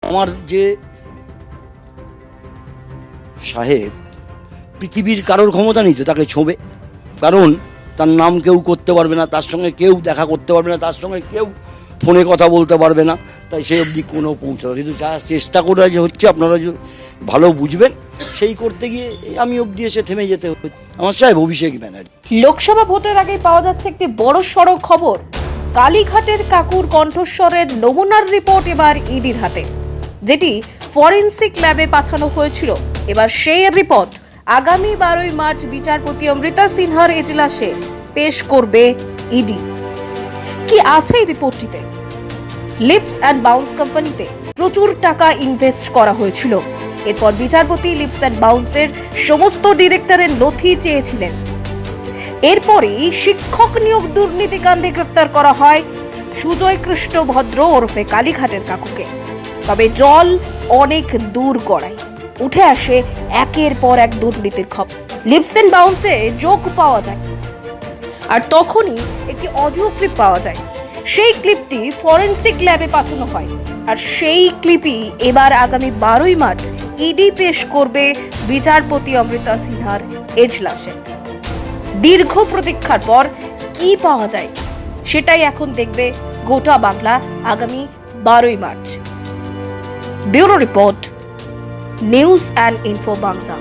আমার যে সাহেব পৃথিবীর কারোর ক্ষমতা নেই তো তাকে ছোঁবে, কারণ তার নাম কেউ করতে পারবে না, তার সঙ্গে কেউ দেখা করতে পারবে না, তার সঙ্গে কেউ ফোনে কথা বলতে পারবে না, তাই সেই অবধি কোনো পৌঁছানো। কিন্তু যা চেষ্টা করে যে হচ্ছে আপনারা ভালো বুঝবেন, সেই করতে গিয়ে আমি অবধি এসে থেমে যেতে হচ্ছে। আমার সাহেব অভিষেক ব্যানার্জি। লোকসভা ভোটের আগে পাওয়া যাচ্ছে একটি বড় সড়ো খবর। কালীঘাটের কাকুর কণ্ঠস্বরের নমুনার রিপোর্ট এবার ইডির হাতে, যেটি ফরেনসিক ল্যাবে পাঠানো হয়েছিল। এবার সেই রিপোর্ট আগামী 12ই মার্চ বিচারপতি অমৃতা সিনহার এজলাসে পেশ করবে ইডি। কি আছে এই রিপোর্টটিতে? লিপস অ্যান্ড বাউন্স কোম্পানিতে প্রচুর টাকা ইনভেস্ট করা হয়েছিল। এরপর বিচারপতি লিপস অ্যান্ড বাউন্সের সমস্ত ডিরেক্টরের নথি চেয়েছিলেন। এরপরই শিক্ষক নিয়োগ দুর্নীতিকাণ্ডে গ্রেফতার করা হয় সুজয় কৃষ্ণ ভদ্র ওরফে কালীঘাটের কাকুকে। তবে জল অনেক দূর গড়ায়, উঠে আসে একের পর এক দুর্নীতির খবর। লিপস অ্যান্ড বাউন্সে যোগ পাওয়া যায়, আর তখনই একটি অডিও ক্লিপ পাওয়া যায়। সেই ক্লিপটি ফরেনসিক ল্যাবে পাঠানো হয়, আর সেই ক্লিপই এবার আগামী 12ই মার্চ ইডি পেশ করবে বিচারপতি অমৃতা সিনহার এজলাসে। দীর্ঘ প্রতীক্ষার পর কি পাওয়া যায় সেটাই এখন দেখবে গোটা বাংলা আগামী 12ই March. Bureau report, news and info Bangla.